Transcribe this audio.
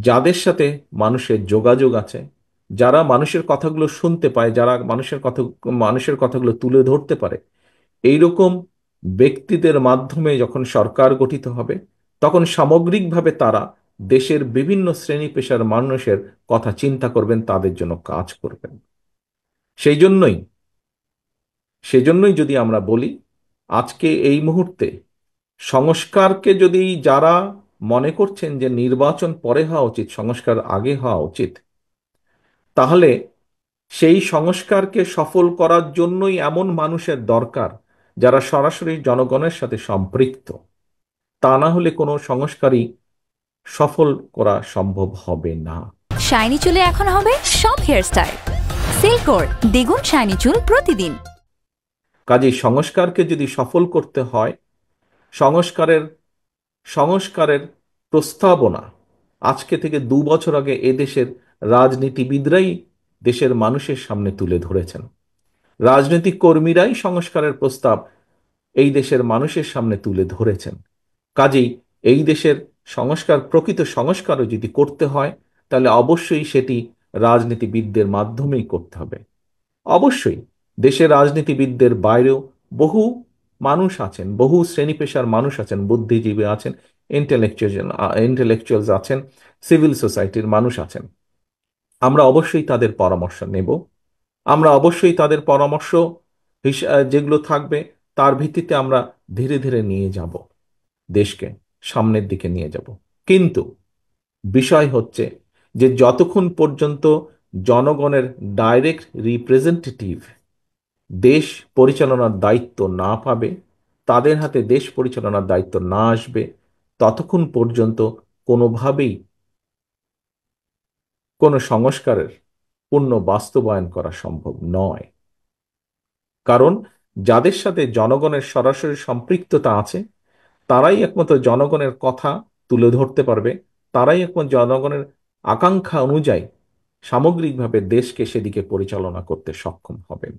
যাদের সাথে মানুষের যোগাযোগ আছে, যারা মানুষের কথাগুলো শুনতে পায়, যারা মানুষের কথাগুলো তুলে ধরতে পারে, এইরকম ব্যক্তিদের মাধ্যমে যখন সরকার গঠিত হবে, তখন সামগ্রিকভাবে তারা দেশের বিভিন্ন শ্রেণী পেশার মানুষের কথা চিন্তা করবেন, তাদের জন্য কাজ করবেন। সেই জন্যই সেজন্যই যদি আমরা বলি, আজকে এই মুহূর্তে সংস্কারকে যদি যারা মনে করছেন যে নির্বাচন পরে হওয়া উচিত, সংস্কার আগে হওয়া উচিত, তাহলে সেই সংস্কারকে সফল করার জন্যই এমন মানুষের দরকার যারা সরাসরি জনগণের সাথে সম্পৃক্ত। তা না হলে কোনো সংস্কারই সফল করা সম্ভব হবে না। শাইনি চুলে এখন হবে সব হেয়ারস্টাইল। সিল্কোর দ্বিগুণ শাইনি চুল প্রতিদিন। কাজেই সংস্কারকে যদি সফল করতে হয়, সংস্কারের সংস্কারের প্রস্তাবনা আজকে থেকে 2 বছর আগে এদেশের রাজনীতিবিদরাই দেশের মানুষের সামনে তুলে ধরেছেন। রাজনৈতিক কর্মীরাই সংস্কারের প্রস্তাব এই দেশের মানুষের সামনে তুলে ধরেছেন। কাজেই এই দেশের প্রকৃত সংস্কারও যদি করতে হয়, তাহলে অবশ্যই সেটি রাজনীতিবিদদের মাধ্যমেই করতে হবে। অবশ্যই দেশের রাজনীতিবিদদের বাইরেও বহু মানুষ আছেন, বহু শ্রেণী পেশার মানুষ আছেন, বুদ্ধিজীবী আছেন, ইন্টেলেকচুয়ালস আছেন, সিভিল সোসাইটির মানুষ আছেন। আমরা অবশ্যই তাদের পরামর্শ নেব। আমরা অবশ্যই তাদের পরামর্শ যেগুলো থাকবে, তার ভিত্তিতে আমরা ধীরে ধীরে নিয়ে যাব, দেশকে সামনের দিকে নিয়ে যাব। কিন্তু বিষয় হচ্ছে যে যতক্ষণ পর্যন্ত জনগণের ডাইরেক্ট রিপ্রেজেন্টেটিভ দেশ পরিচালনার দায়িত্ব না পাবে, তাদের হাতে দেশ পরিচালনার দায়িত্ব না আসবে, ততক্ষণ পর্যন্ত কোনোভাবেই কোনো সংস্কারের পূর্ণ বাস্তবায়ন করা সম্ভব নয়। কারণ যাদের সাথে জনগণের সরাসরি সম্পৃক্ততা আছে, তারাই একমাত্র জনগণের কথা তুলে ধরতে পারবে, তারাই একমাত্র জনগণের আকাঙ্ক্ষা অনুযায়ী সামগ্রিকভাবে দেশকে সেদিকে পরিচালনা করতে সক্ষম হবেন।